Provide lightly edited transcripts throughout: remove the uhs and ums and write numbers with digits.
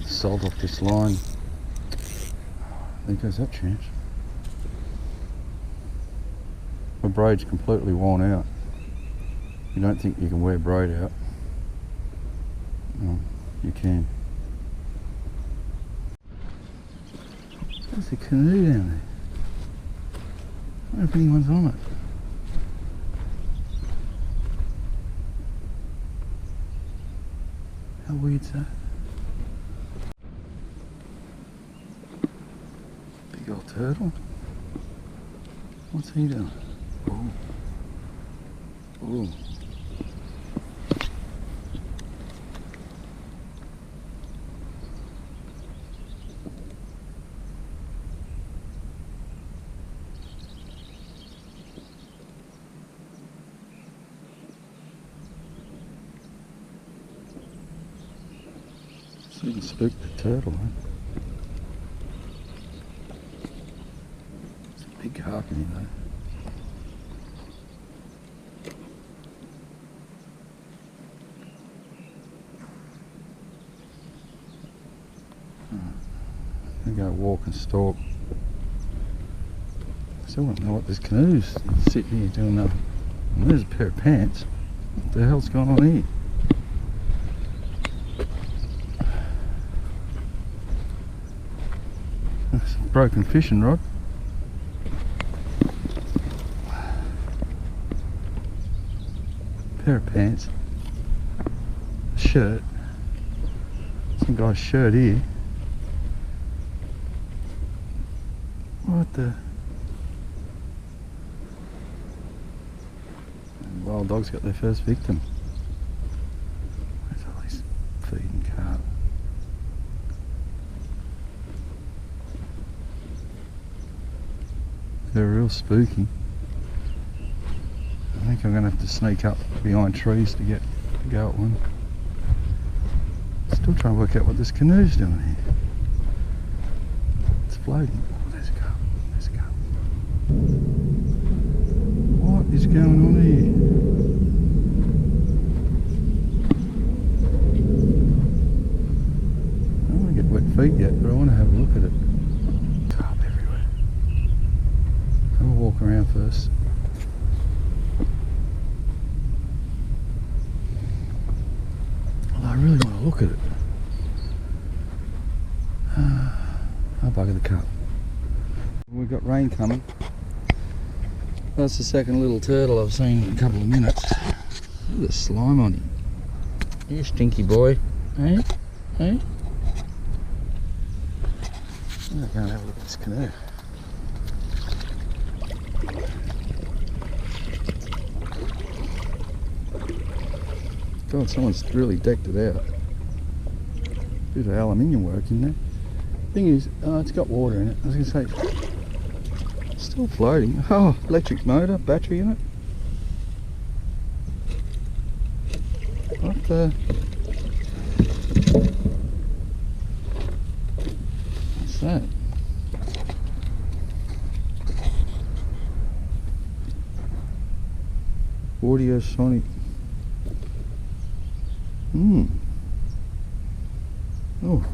the salt off this line. There goes that chance. My braid's completely worn out. You don't think you can wear braid out? Well, you can. There's a canoe down there. I wonder if anyone's on it. How weird's that? Big old turtle. What's he doing? Oh. Oh. Even spooked the turtle, huh? It's a big harpy though. I'm gonna go walk and stalk. Still don't know what this canoe's sitting here doing now. Well, there's a pair of pants. What the hell's going on here? Broken fishing rod. Pair of pants. A shirt. Some guy's shirt here. What the? Wild dog's got their first victim. Where's all these feeding carp? They're real spooky. I think I'm going to have to sneak up behind trees to get to go at one. Still trying to work out what this canoe's doing here. It's floating. Oh, there's a carp. There's a carp. What is going on here? I don't want to get wet feet yet, but I want to have a look at it. Walk around first. Well, I really want to look at it. I'll bugger the cup. We've got rain coming. That's the second little turtle I've seen in a couple of minutes. Look at the slime on him. You stinky boy. Hey? Hey? I'm going to go and have a look at this canoe. God, someone's really decked it out. Bit of aluminium work in there. Thing is, it's got water in it. I was going to say, still floating. Oh, electric motor, battery in it. What the? What's that? Audio sonic. Oh,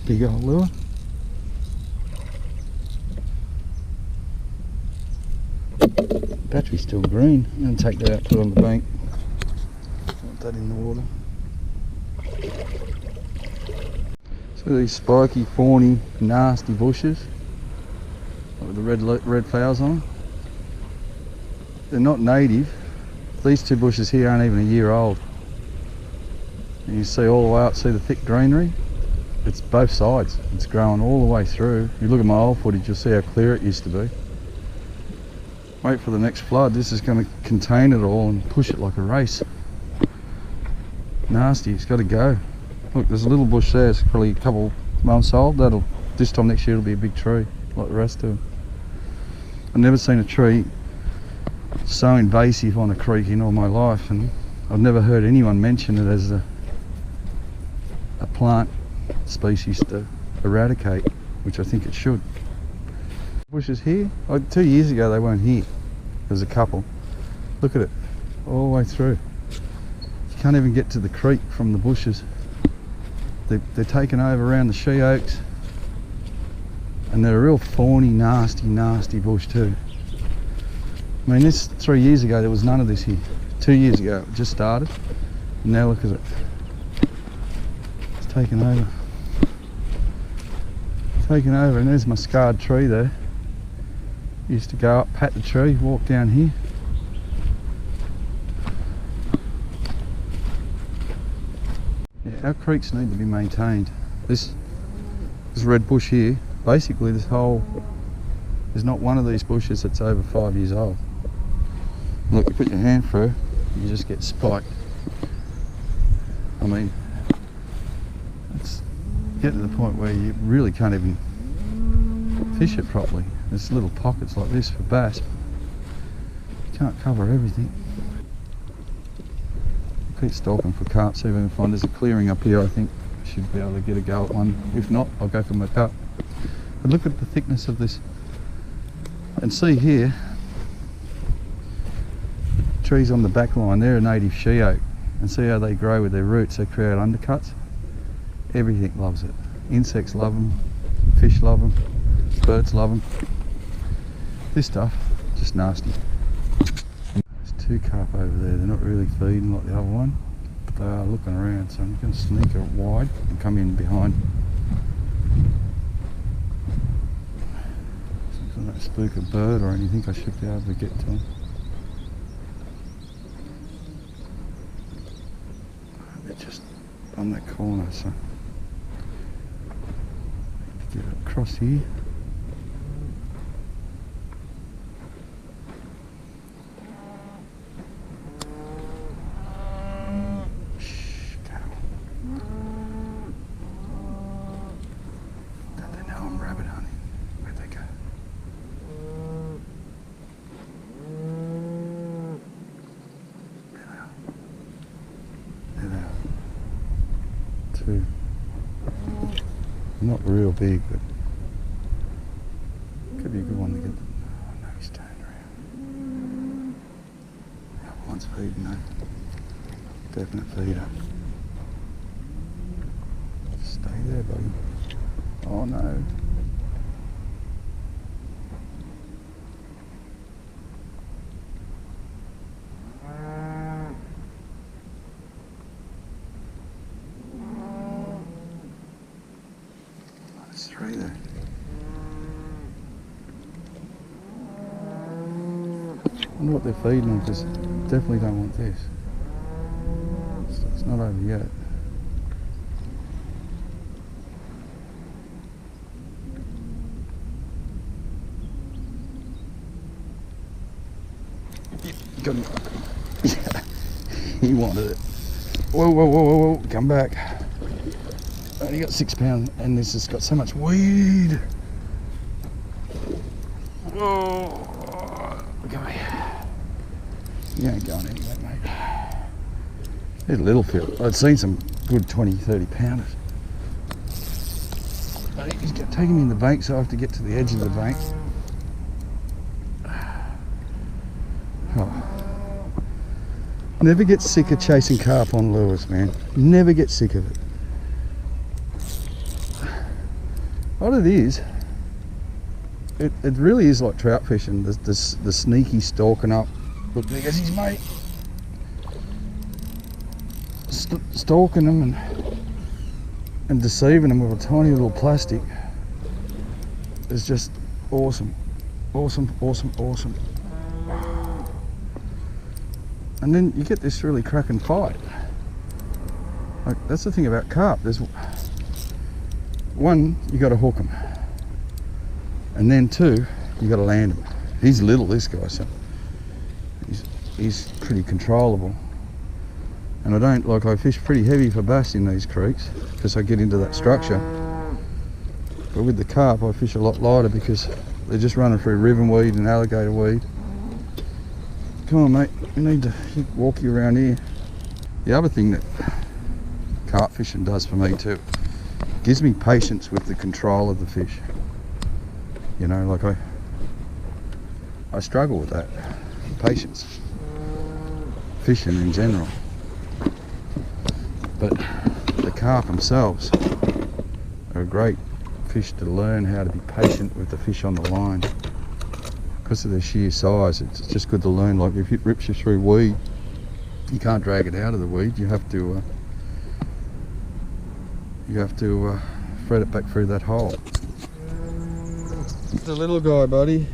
big old lure. Battery's still green. I'm going to take that out, put it on the bank. Put that in the water. So these spiky, thorny, nasty bushes with the red flowers on them. They're not native. These two bushes here aren't even a year old. And you see all the way up, see the thick greenery? It's both sides. It's growing all the way through. If you look at my old footage, you'll see how clear it used to be. Wait for the next flood. This is going to contain it all and push it like a race. Nasty, it's got to go. Look, there's a little bush there. It's probably a couple months old. This time next year it'll be a big tree, like the rest of them. I've never seen a tree so invasive on a creek in all my life, and I've never heard anyone mention it as a plant species to eradicate, which I think it should. Bushes here, 2 years ago they weren't here. There's a couple. Look at it, all the way through. You can't even get to the creek from the bushes. they're taking over around the she oaks, and they're a real thorny, nasty bush too. I mean, this 3 years ago there was none of this here. 2 years ago it just started. Now look at it. It's taken over. Taken over, and there's my scarred tree there. Used to go up, pat the tree, walk down here. Yeah, our creeks need to be maintained. This red bush here, basically this whole, there's not one of these bushes that's over 5 years old. Look, you put your hand through, you just get spiked. I mean, it's getting to the point where you really can't even fish it properly. There's little pockets like this for bass. You can't cover everything. Keep stalking for carp, see if I can find, there's a clearing up here. I think I should be able to get a go at one. If not, I'll go for my carp. But look at the thickness of this. And see here, trees on the back line, they're a native she oak. And see how they grow with their roots, they create undercuts. Everything loves it. Insects love them, fish love them, birds love them. This stuff, just nasty. There's 2 carp over there, they're not really feeding like the other one, but they are looking around, so I'm going to sneak it wide and come in behind. So I don't spook a bird or anything, I should be able to get to them. They're just on that corner, so get it across here. Not real big, but could be a good one to get. Oh no, he's turned around. That one's feeding though. Definite feeder. Stay there, buddy. Oh no. Right there. I wonder what they're feeding them, because definitely don't want this. It's not over yet. Got him. Yeah, he wanted it. Whoa, whoa, whoa, whoa, whoa, come back. Only got 6 pounds, and this has got so much weed. Oh, look at me. You ain't going anywhere, mate. There's a little field. I'd seen some good 20, 30 pounders. He's taking me in the bank, so I have to get to the edge of the bank. Oh. Never get sick of chasing carp on lures, man. Never get sick of it. What it is, it really is like trout fishing, the sneaky stalking up. Look, there goes his mate. Stalking them and deceiving them with a tiny little plastic is just awesome. Awesome, awesome, awesome. And then you get this really cracking fight. Like, that's the thing about carp. There's one, you got to hook him, and then 2, you got to land him. He's little, this guy, so he's pretty controllable. And I fish pretty heavy for bass in these creeks because I get into that structure. But with the carp, I fish a lot lighter because they're just running through ribbon weed and alligator weed. Come on, mate, we need to walk you around here. The other thing that carp fishing does for me too, gives me patience with the control of the fish. You know, like I struggle with that. Patience. Fishing in general. But the carp themselves are a great fish to learn how to be patient with the fish on the line. Because of their sheer size, it's just good to learn. Like if it rips you through weed, you can't drag it out of the weed. You have to thread it back through that hole. The little guy, buddy.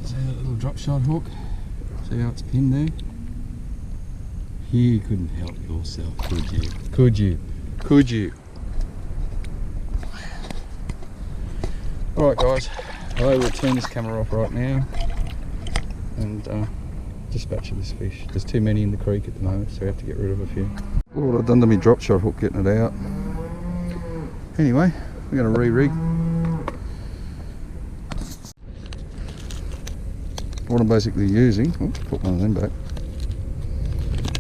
See that little drop shot hook? See how it's pinned there? You couldn't help yourself, could you? Could you? Could you? Alright guys, I will turn this camera off right now and dispatch of this fish. There's too many in the creek at the moment, so we have to get rid of a few. Look what I've done to my drop shot hook getting it out. Anyway, we're going to re-rig. What I'm basically using, oops, put one of them back,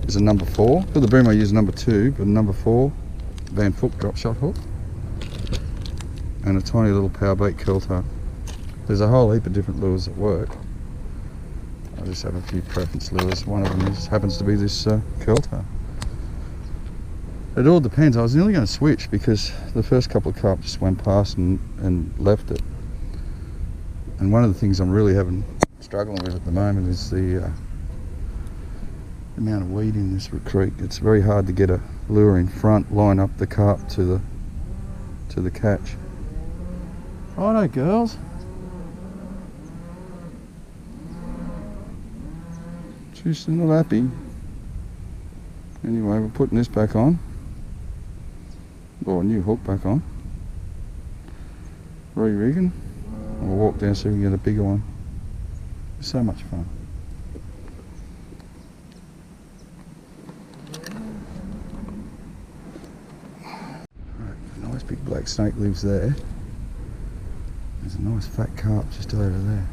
is a number 4. For the bream I use number 2, but number 4 Van Fook drop shot hook and a tiny little power bait curl tug. There's a whole heap of different lures that work. I just have a few preference lures. One of them happens to be this curl tug. It all depends. I was nearly going to switch because the first couple of carp just went past and left it. And one of the things I'm really struggling with at the moment is the amount of weed in this creek. It's very hard to get a lure in front, line up the carp to the catch. Righto, girls. She's not happy. Anyway, we're putting this back on. Or a new hook back on. Re-rigging. We'll walk down so we can get a bigger one. It's so much fun. Right, nice big black snake lives there. There's a nice fat carp just over there.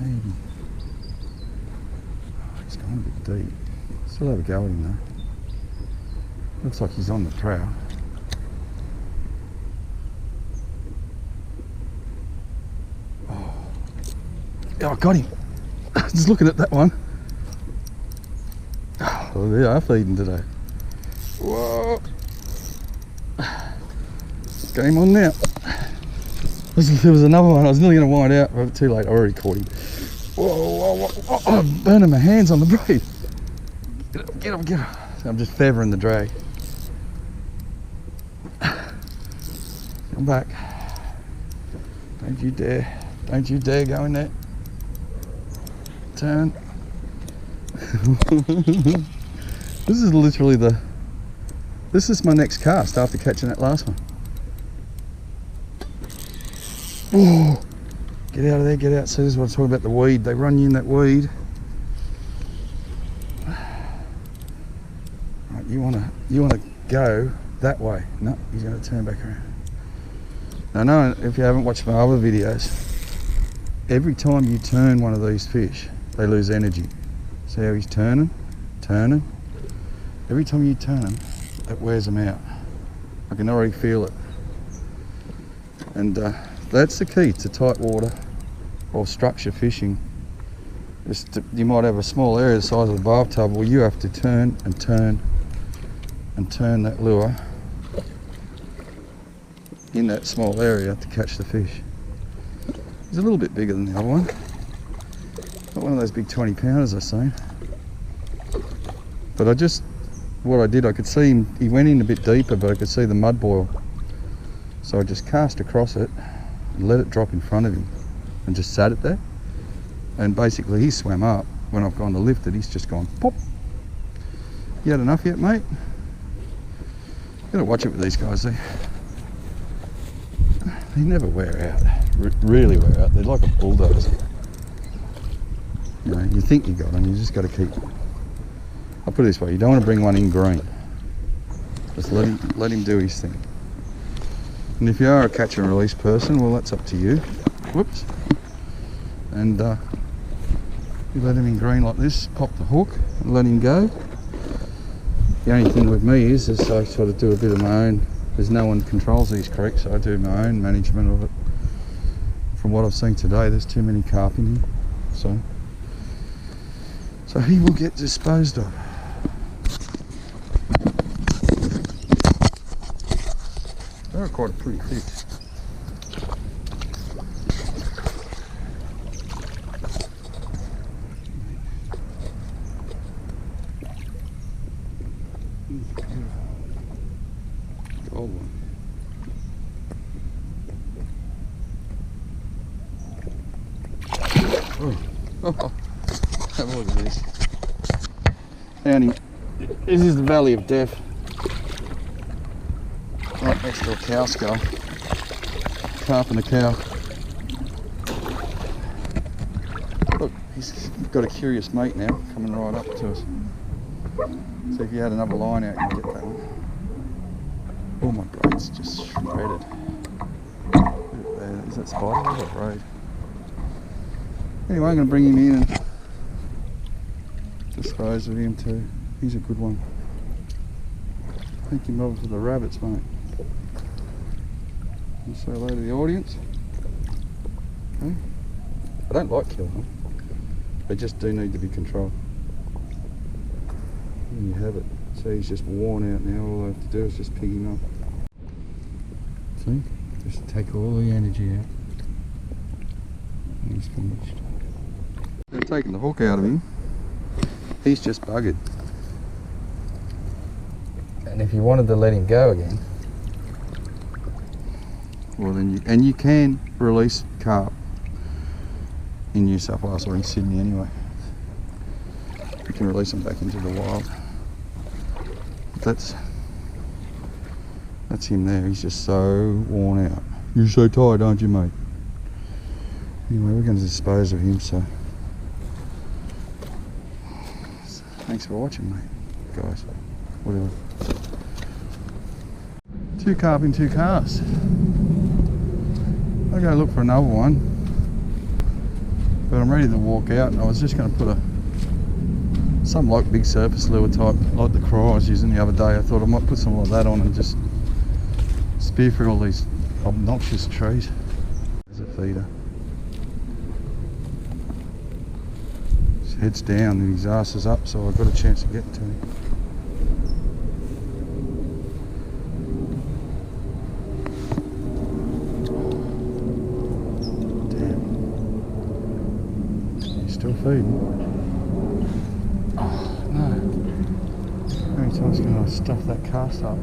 Maybe. Oh, he's gone a bit deep. Still have a go at him though. Looks like he's on the prow. Oh, I got him. Just looking at that one. Oh, they are feeding today. Whoa. Game on now. There was another one. I was nearly going to wind out, but too late. I already caught him. Whoa, whoa, whoa. Oh, I'm burning my hands on the braid. Get him, get him. So I'm just feathering the drag. Come back. Don't you dare. Don't you dare go in there. Turn. This is literally this is my next cast after catching that last one. Oh, get out of there, get out. See, this is what I'm talking about, the weed. They run you in that weed. Right, you wanna go that way. No, he's gonna turn back around. Now, I know if you haven't watched my other videos, every time you turn one of these fish, they lose energy. See how he's turning? Every time you turn them, it wears them out. I can already feel it. And that's the key to tight water or structure fishing. You might have a small area the size of the bathtub where you have to turn and turn and turn that lure in that small area to catch the fish. He's a little bit bigger than the other one. Not one of those big 20 pounders I've seen. But what I did, I could see him, he went in a bit deeper, but I could see the mud boil. So I just cast across it and let it drop in front of him and just sat it there. And basically he swam up. When I've gone to lift it, he's just gone pop. You had enough yet, mate? You gotta watch it with these guys, they never wear out, really wear out. They're like a bulldozer. You know, you think you got them, you just got to keep. I'll put it this way: you don't want to bring one in green. Just let him do his thing. And if you are a catch and release person, well, that's up to you. Whoops. And you let him in green like this. Pop the hook and let him go. The only thing with me is I sort of do a bit of my own. There's no one controls these creeks, so I do my own management of it from what I've seen today, there's too many carp in here, so he will get disposed of. They're quite a pretty fish. Gold one. Oh, have a look at this. Down here. This is the Valley of Death. Right next to a cow skull. Carp and a cow. Look, he's got a curious mate now, coming right up to us. So if you had another line out, you'd get that one. Oh, my braid's just shredded. Is that spider or that braid? Anyway, I'm going to bring him in and dispose of him too. He's a good one. Thank you, Bob, for the rabbits, mate. And say hello to the audience. Okay. I don't like killing them. They just do need to be controlled. And you have it. So he's just worn out now. All I have to do is just pick him up. See? Just take all the energy out. And he's finished. They've taken the hook out of him. He's just buggered. And if you wanted to let him go again, well then you can release carp in New South Wales or in Sydney anyway. You can release them back into the wild. But that's him there. He's just so worn out. You're so tired, aren't you, mate? Anyway, we're going to dispose of him, so thanks for watching, mate, guys. Whatever. 2 carp in 2 casts. I'll go look for another one, but I'm ready to walk out, and I was just going to put some like big surface lure type, like the cry I was using the other day. I thought I might put something like that on and just spear through all these obnoxious trees. There's a feeder. His head's down and his ass is up, so I've got a chance of getting to him. Still feeding. Oh no. How many times can I stuff that cast up?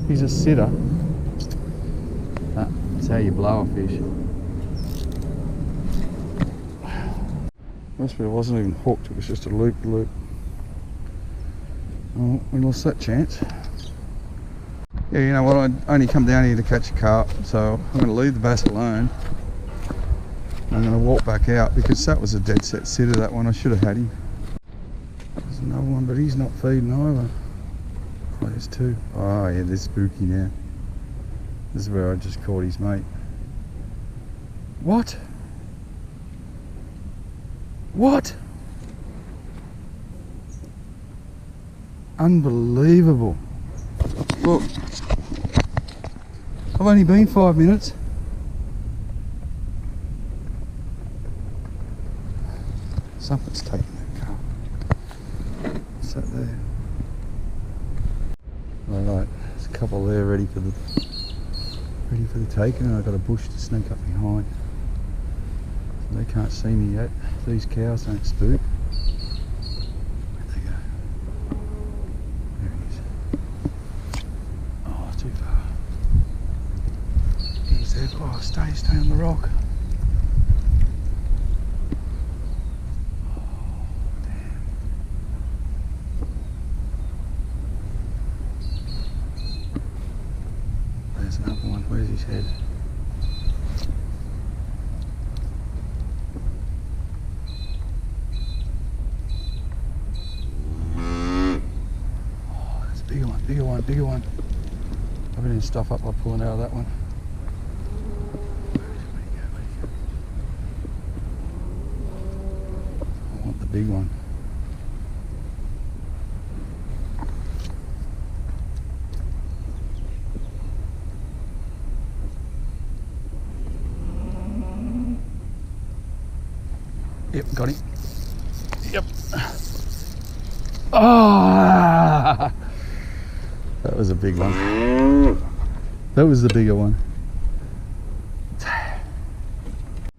He's a sitter. That's how you blow a fish. Most of it wasn't even hooked, it was just a loop. Oh, we lost that chance. Yeah, you know what, I only come down here to catch a carp, so I'm going to leave the bass alone. I'm going to walk back out because that was a dead set sitter, that one. I should have had him. There's another one, but he's not feeding either. Oh, there's 2. Oh yeah, they're spooky now. This is where I just caught his mate. What? What? Unbelievable. Look, I've only been 5 minutes. Something's taking that carp. What's that there? Alright, there's a couple there ready for the taking, and I've got a bush to sneak up behind. So they can't see me yet. These cows don't spook. Where'd they go? There he is. Oh, too far. He's there. Oh, stay on the rock. Another one. Where's his head? Oh, that's a bigger one. I better stuff up by pulling out of that one. Where'd he go? I want the big one. Yep, got him. Yep. Ah! That was a big one. That was the bigger one.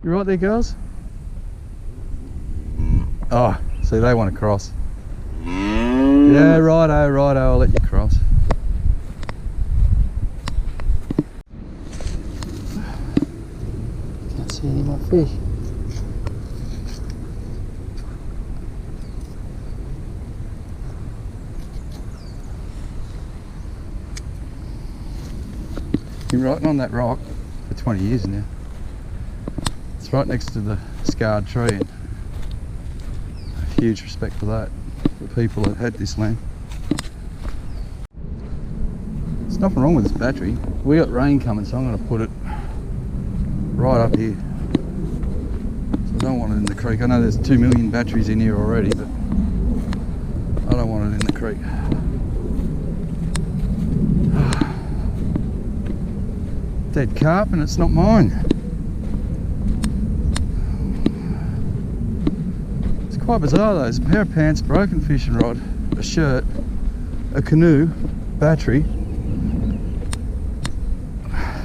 You right there, girls? Oh, see, they want to cross. Yeah, righto, righto, I'll let you cross. Can't see any more fish. Been riding on that rock for 20 years now. It's right next to the scarred tree, and huge respect for that, for the people that had this land. There's nothing wrong with this battery. We got rain coming, so I'm going to put it right up here. So I don't want it in the creek. I know there's 2 million batteries in here already, but I don't want it in the creek. Dead carp, and it's not mine. It's quite bizarre though. There's a pair of pants, broken fishing rod, a shirt, a canoe, battery,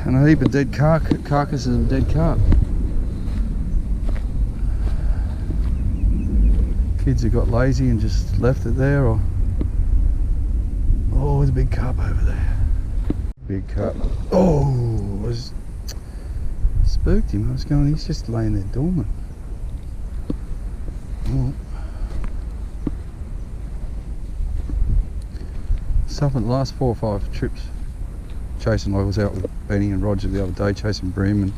and a heap of dead carcasses of dead carp. Kids who got lazy and just left it there, or oh, there's a big carp over there. Big carp. Oh, I was spooked him. I was going, he's just laying there dormant. Oh. Stuff at the last 4 or 5 trips chasing. I was out with Benny and Roger the other day chasing bream and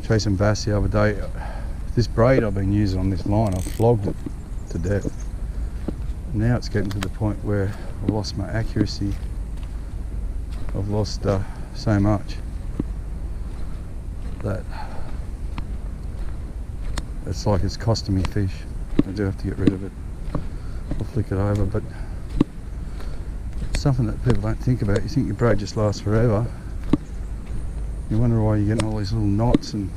chasing bass the other day. This braid I've been using on this line, I've flogged it to death. Now it's getting to the point where I've lost my accuracy. I've lost so much that it's like it's costing me fish. I do have to get rid of it. I'll flick it over, but it's something that people don't think about. You think your braid just lasts forever. You wonder why you're getting all these little knots, and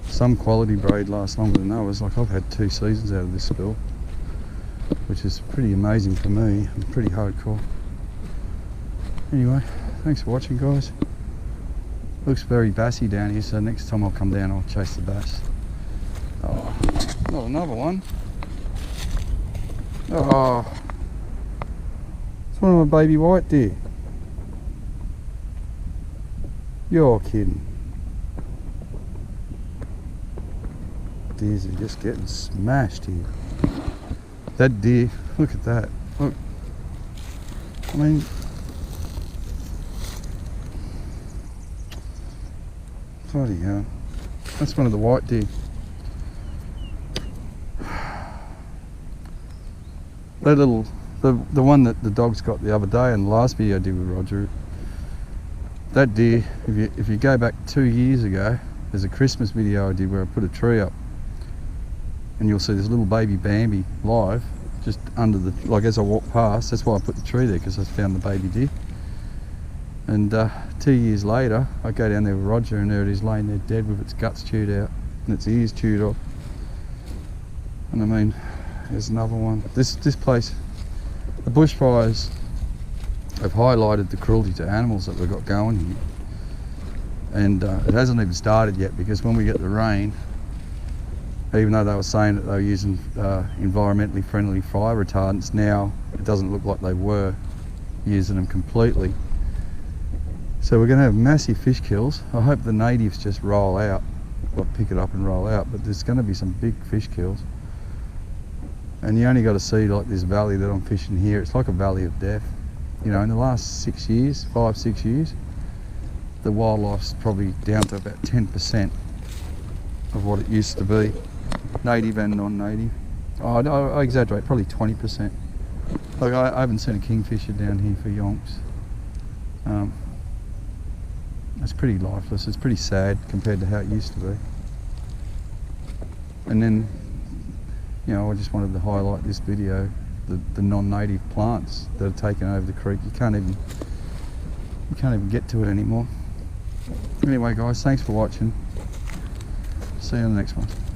some quality braid lasts longer than others. Like I've had 2 seasons out of this spill, which is pretty amazing for me and pretty hardcore. Anyway, thanks for watching, guys. Looks very bassy down here, so next time I'll come down I'll chase the bass. Oh, not another one. Oh, it's one of my baby white deer. You're kidding. Deers are just getting smashed here. That deer, look at that. Look, I mean, bloody hell. That's one of the white deer. That little, the one that the dogs got the other day in the last video I did with Roger, that deer, if you go back 2 years ago, there's a Christmas video I did where I put a tree up, and you'll see this little baby Bambi live just under the, like as I walk past. That's why I put the tree there, because I found the baby deer. And 2 years later, I go down there with Roger, and there it is laying there dead with its guts chewed out and its ears chewed off. And I mean, there's another one. This place, the bushfires have highlighted the cruelty to animals that we've got going here. And it hasn't even started yet, because when we get the rain, even though they were saying that they were using environmentally friendly fire retardants, now it doesn't look like they were using them completely. So we're going to have massive fish kills. I hope the natives just roll out, or pick it up and roll out, but there's going to be some big fish kills. And you only got to see like this valley that I'm fishing here. It's like a valley of death. You know, in the last 6 years, 5-6 years, the wildlife's probably down to about 10% of what it used to be, native and non-native. Oh, I exaggerate, probably 20%. Like I haven't seen a kingfisher down here for yonks. It's pretty lifeless. It's pretty sad compared to how it used to be. And then, you know, I just wanted to highlight this video, the non-native plants that are taking over the creek. You can't even get to it anymore. Anyway, guys, thanks for watching. See you on the next one.